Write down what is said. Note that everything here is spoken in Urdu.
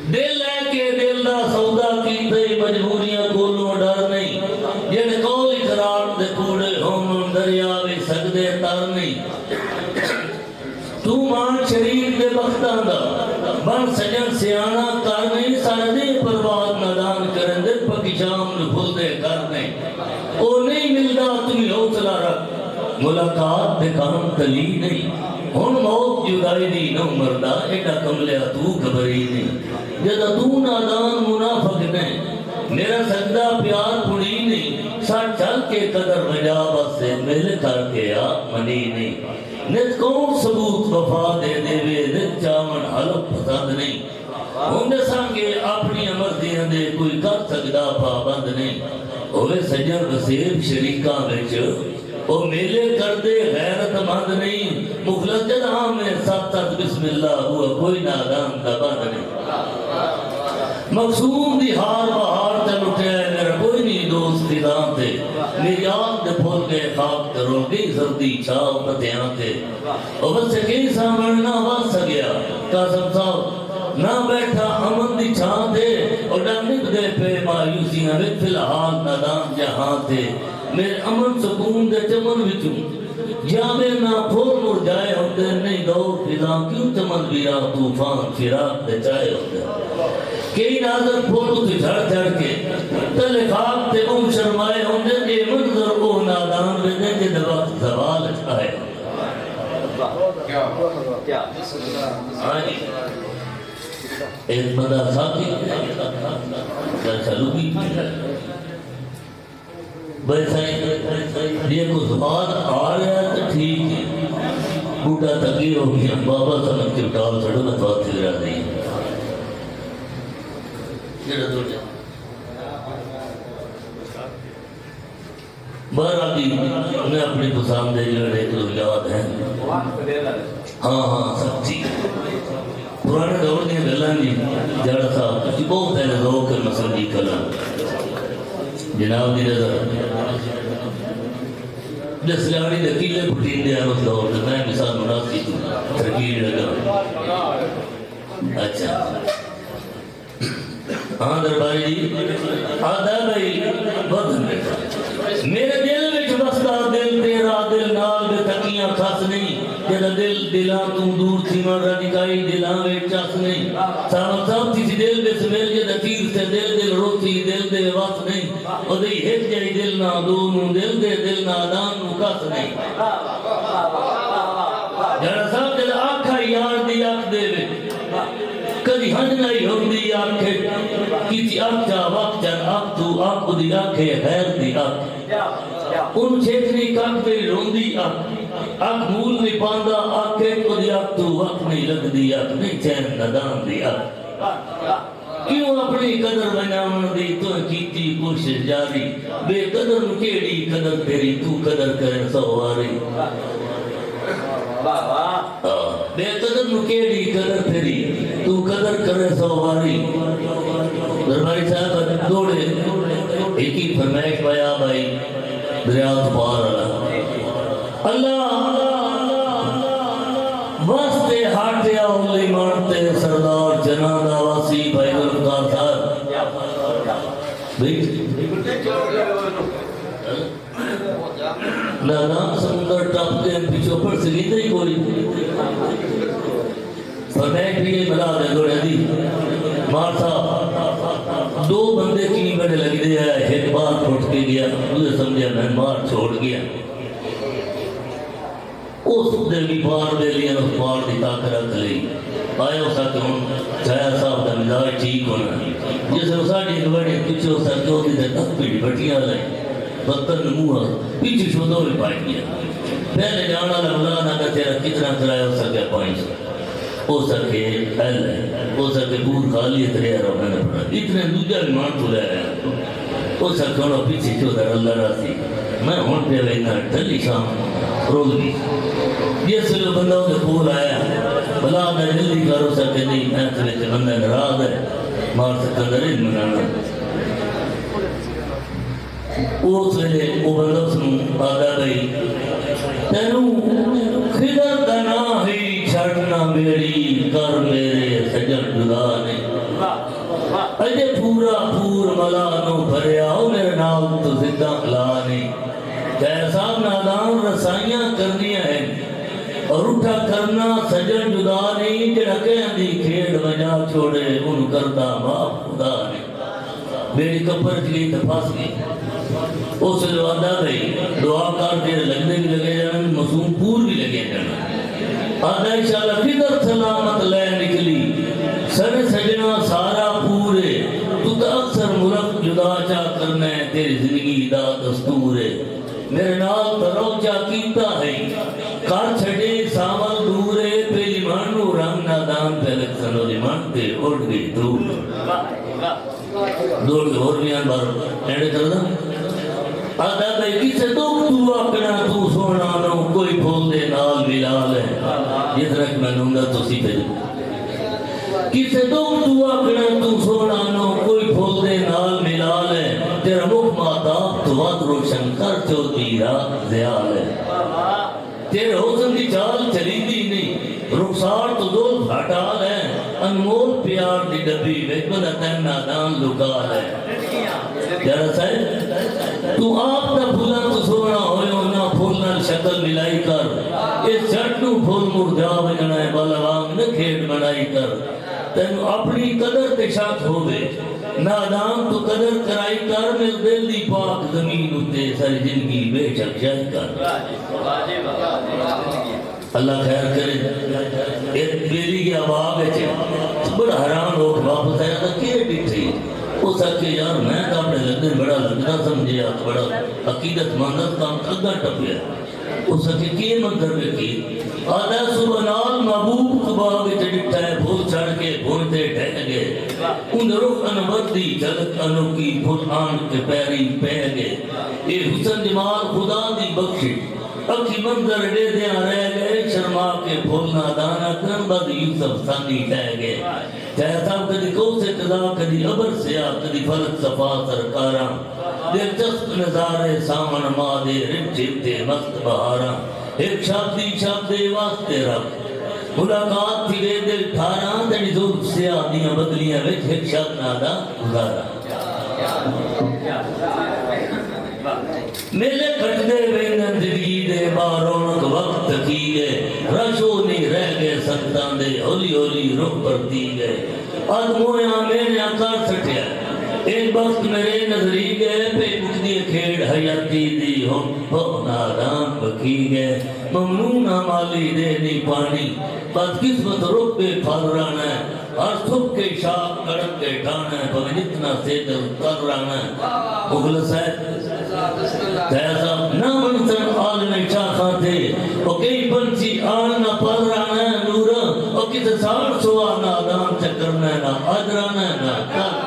دل لے کے دل دا سودا کیتے مجبوریاں کولوں ڈر نہیں جڑے کول اقرار دے کوڑے ہون دریا وچ سکدے تر نہیں تو مان شریف دے بختاں دا بن سجن سیانا کر نہیں سارے پرواد نادان کرن دے پکی شام نو بھول دے کر نہیں او نہیں ملدا تم حوصلہ رکھ ملاقات دے کام تلی نہیں ہن موت جدائی دی نو مردا ایڈا کملیا تو خبری نہیں جدا تو نادان منافق نہیں میرا سجدہ پیار پڑی نہیں ساتھ چل کے قدر وجا بس مل کر کے آپ منی نہیں نت کون ثبوت وفا دے دے وے نت چاون حلف پسند نہیں ہوں سانگے اپنی مرضیاں دے کوئی کر سکدا پابند نہیں ہوئے سجن وسیب شریکاں وچ او میلے کر دے غیرت مند نہیں مخلص جدہاں میں ساتھ ساتھ بسم اللہ ہوا کوئی نادان دبند نہیں مقصوم دی ہار بہار چل اٹھے میرا کوئی نہیں دوست فضاں تے میری آنکھ دے پھول گئے خاک تے رو گئی سردی چھاؤ پتیاں تے اور بس کئی سامن نہ وس گیا قاسم صاحب نہ بیٹھا امن دی چھان تے اور نہ نک دے پہ مایوسیاں وچ فی الحال نادان جہاں تے میرے امن سکون دے چمن وچوں جامے نہ پھول مر جائے ہوتے نہیں دو فضاں کیوں چمن بیرا طوفان فراق دے چائے ہوتے کئی ناظر پھولو سے جھڑ جھڑ کے تلے خاک تے شرمائے ہوندے اے منظر او نادان میں دے وقت زوال آئے کیا ایک بندہ ساتھی چلو بھی یہ کو زبان آ رہا ہے تو ٹھیک ہے بوٹا تکی ہو گیا بابا سمجھ کے ٹال چڑھو نہ بات سے رہا نہیں بہرحال میں اپنی پسند دے جڑے تو یاد ہیں ہاں سب چیز پرانے دور دیا گلاں جی جڑا صاحب تسی بہت ہے لوگ کے مسئلہ دی کلا جناب دی رضا جس لڑی دے کیلے پھٹین دے اس دور تے میں مثال مناسی ترکیل لگا اچھا ہاں درباری جی آدھا بھائی بدن میرے دل وچ بسدا دل تیرا دل نال دے تکیاں کھس نہیں تیرا دل دلاں تو دور تھی مر رڈکائی دلاں وچ چس نہیں سب تھی دل دے سمیل جے تیر سے دل روتی دل دے وس نہیں او دی ہٹ جائی دل نہ دو نو دل دے دل نہ دان نو کس نہیں جڑا صاحب جڑا آکھا یار دی اکھ دے کدی ہن نہیں ہوندی آنکھے کیتی آنکھا وقت جن آنکھ تو آنکھ دی آنکھے غیر دی آنکھ ان چھیکنی کانک پہ روندی آنکھ مول نہیں پاندہ آنکھے کدی آنکھ تو وقت نہیں لگ دی آنکھ نہیں چین ندان دی آنکھ کیوں اپنی قدر بناون دی تو کیتی کوشش جاری بے قدر کیڑی قدر تیری تو قدر کرے سواری بے قدر نکیڑی قدر تیری تو قدر کرے سواری درباری صاحب دوڑے ایک ہی فرمائش پایا بھائی دریات پار اللہ واسطے ہاتھیا اولی مانتے سردار جنان آواسی بھائی گلکار صاحب نانا سمندر ٹاپتے ہیں پیچھو پر سلیدہ ہی کوئی فرمائش بھی یہ ملا دے دوڑے دی مار صاحب دو بندے کی بڑے لگ دے آئے ایک بار پھوٹ کے گیا مجھے سمجھا میں مار چھوڑ گیا اس دے بھی پار دے لیا اس پار دی طاقت لی آیا اسا کہ ہم چاہیا صاحب دا مزاج ٹھیک ہونا جیسے اسا ڈیک بڑے پیچھے اسا کیوں دی دے تک پیڑ بٹیاں لائیں بطن نموہ پیچھے شدوں میں پائی گیا پہلے جانا لگنا نہ تیرا کتنا کرایا اسا کیا پائیں ہو سکے پھیل ہے ہو سکے بور خالی اترے رہا میں نے پڑھا اتنے دوجہ بھی مان تو لے رہا ہو سکے انہوں پیچھے چھو در اللہ راتی میں ہون پہ وینا ڈھلی شام روز بھی یہ سلو بندوں کے پھول آیا بلا میں جلدی کر ہو سکے نہیں میں تلے کے بندہ نراض ہے مار سکندر ان منانا اس ویلے وہ بندہ سنوں آگا گئی تینوں خدر دنا ہی چھڑنا میری کر میرے سجن جدا نہیں اجے پورا پور ملا نو بھریا میرے نال تو زدہ لا نہیں کیسا نادان رسائیاں کرنیاں ہیں اور اٹھا کرنا سجن جدا نہیں جڑا کہیں دی کھیڑ وجہ چھوڑے ان کرتا باپ خدا نہیں میری کپر چلی تفاس گئی اس لوادہ بھئی دعا کر دیر لگنے بھی لگے جانا مسوم پور بھی لگے جانا آدھا انشاءاللہ کدھر سلامت لے نکلی سر سجنا سارا پورے تو تا اکثر ملک جدا چا کرنا ہے تیری زندگی دا دستور ہے میرے نال تروچا کیتا ہے کار چھڑے سامل دورے پہلی مانو رنگ نادان پہلک سنو لیمان پہ اٹھ گئی دور دور کے اور بیان بارو اینڈے کردہ آدھا بھائی کسے دکھ تو اپنا تو سونا نو کوئی پھول دے نال ملال ہے یہ طرح میں نونگا تو سی پہ کسے دکھ تو اپنا تو سونا نو کوئی پھول دے نال ملال ہے تیرا مکھ ماتا تو واد روشن کر چو تیرا زیال ہے تیرے حسن کی چال چلی دی نہیں رخسار تو دول پھٹال ہے انمول پیار دی ڈبی ویکمدہ تین نادان لکال ہے جارہ صاحب تو آپ نہ بھولا تو سونا ہوئے نہ بھولنا شکل ملائی کر اس چٹنو بھول مردہ بجنا ہے بلوانگ نہ کھیڑ بنائی کر تینو اپنی قدر تشاک ہوئے نادان تو قدر کرائی کر میں دل دی پاک زمین اتے ساری زندگی بے چک جائے کر اللہ خیر کرے ایک بیلی کی آباب ہے بڑا حیران ہو کہ واپس آیا تھا کیے بیٹھی وہ سکے یار میں تو اپنے لگنے بڑا لگنا سمجھے بڑا عقیدت ماندت کام اگا ٹپیا وہ سکے کیے منظر میں کی آدھا سبحانال محبوب کباب چڑھتا ہے بھول چڑھ کے بھولتے ٹھہر گئے ان رخ انوردی جلت انوکی بھول آن کے پیری پہ گئے یہ حسن جمال خدا دی بخشی اکی منظر دے دیا رہ گئے شرما کے بھولنا دانا کرن بعد یوسف ثانی ٹھہر گئے چاہے صاحب کدی کو سے قضا کدی عبر سیاہ کدی فلک صفا سرکاراں دلچسپ نظارے سامن مادے رنچتے مست بہاراں ایک شابدی واسطے رکھ ملاقات تھی دے دل ٹھاراں تیری زور سیاہ دیاں بدلیاں وچ ایک شب نادا گزارا میلے کٹ دے وینن زندگی دے بارونک وقت کی گئے رشو نہیں رہ گئے سنتان دے ہولی ہولی رخ پر دی گئے آدمویاں میرے آکار سٹیا ایک وقت میرے نظری گئے پہ کچھ کھیڑ حیاتی دی ہم بہت نادان بکی گئے ممنونہ مالی دے نہیں پانی بات قسمت رخ پہ پھادرانا ہے ہر صبح کے شاپ کڑک کے ٹھانا ہے پر جتنا سیدل کر رانا ہے مغلص ہے جیسا نہ منصر عالم چاہاں تھے وہ کئی پنچی آن نہ پل رانا ہے نورا اور کسی سار سوا نہ آدام چکرنا ہے نہ آدرانا ہے نہ